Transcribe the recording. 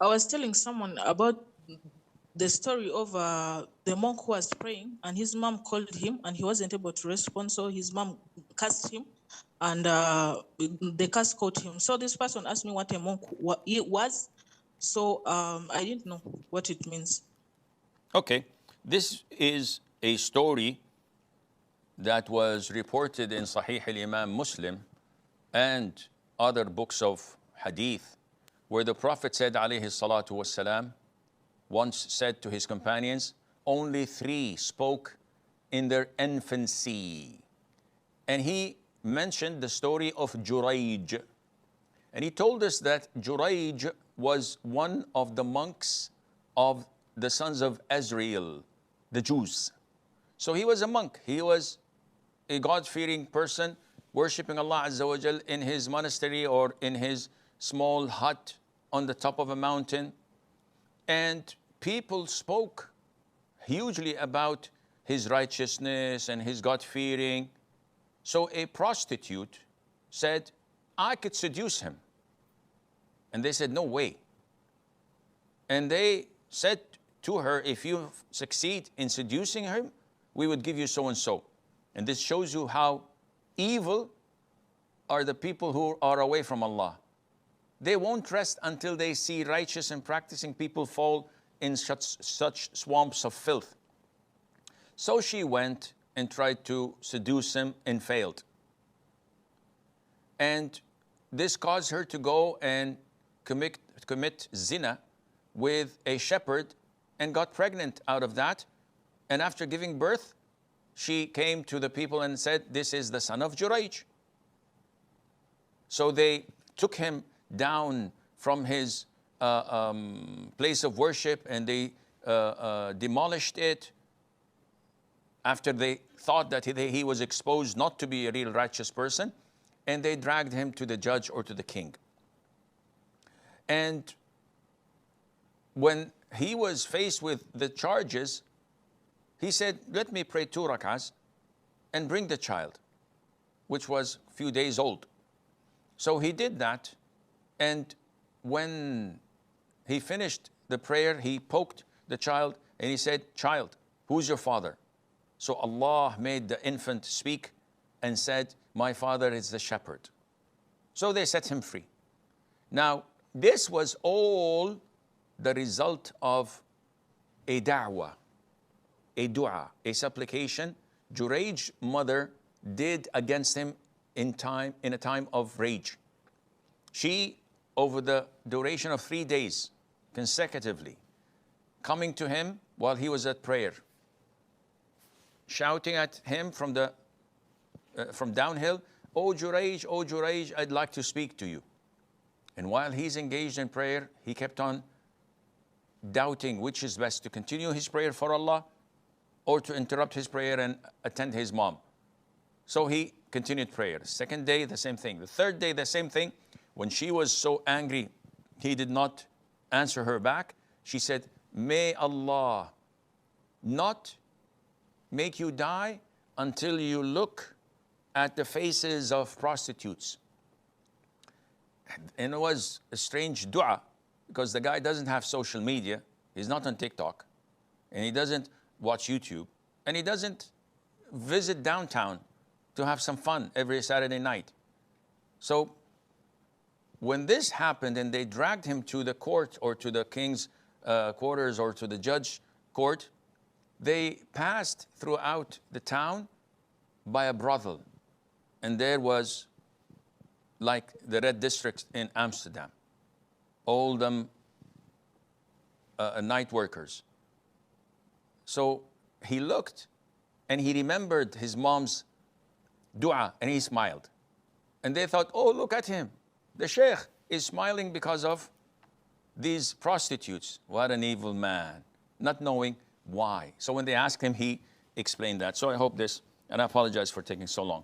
I was telling someone about the story of the monk who was praying, and his mom called him, and he wasn't able to respond. So his mom cursed him, and the curse caught him. So this person asked me what a monk was. So I didn't know what it means. Okay, this is a story that was reported in Sahih al-Imam Muslim and other books of hadith, where the Prophet said, alayhi salatu wassalam, once said to his companions, only three spoke in their infancy. And he mentioned the story of Juraij. And he told us that Juraij was one of the monks of the sons of Israel, the Jews. So he was a monk. He was a God-fearing person, worshipping Allah Azza wa Jal in his monastery or in his small hut on the top of a mountain. And people spoke hugely about his righteousness and his God-fearing. So a prostitute said, I could seduce him. And they said, no way. And they said to her, if you succeed in seducing him, we would give you so and so. And this shows you how evil are the people who are away from Allah. They won't rest until they see righteous and practicing people fall in such swamps of filth. So she went and tried to seduce him and failed. And this caused her to go and commit zina with a shepherd and got pregnant out of that. And after giving birth, she came to the people and said, this is the son of Juraij. So they took him down from his place of worship and they demolished it after they thought that he was exposed not to be a real righteous person, and they dragged him to the judge or to the king. And when he was faced with the charges, he said, let me pray 2 rak'ahs and bring the child, which was a few days old. So he did that, and when he finished the prayer, he poked the child and he said, child, who's your father? So Allah made the infant speak and said, my father is the shepherd. So they set him free. Now, this was all the result of a da'wah, a dua, a supplication Juraij's mother did against him in a time of rage. She, over the duration of 3 days, consecutively, coming to him while he was at prayer, shouting at him from downhill, oh Juraij, I'd like to speak to you. And while he's engaged in prayer, he kept on doubting which is best, to continue his prayer for Allah or to interrupt his prayer and attend his mom. So he continued prayer. Second day, the same thing. The third day, the same thing. When she was so angry, he did not answer her back. She said, may Allah not make you die until you look at the faces of prostitutes. And it was a strange dua, because the guy doesn't have social media. He's not on TikTok, and he doesn't watch YouTube, and he doesn't visit downtown to have some fun every Saturday night. So when this happened and they dragged him to the court or to the king's quarters or to the judge court, they passed throughout the town by a brothel. And there was, like the Red District in Amsterdam, all them night workers. So he looked and he remembered his mom's dua and he smiled. And they thought, oh, look at him. The sheikh is smiling because of these prostitutes. What an evil man, not knowing why. So when they asked him, he explained that. So I hope this, and I apologize for taking so long.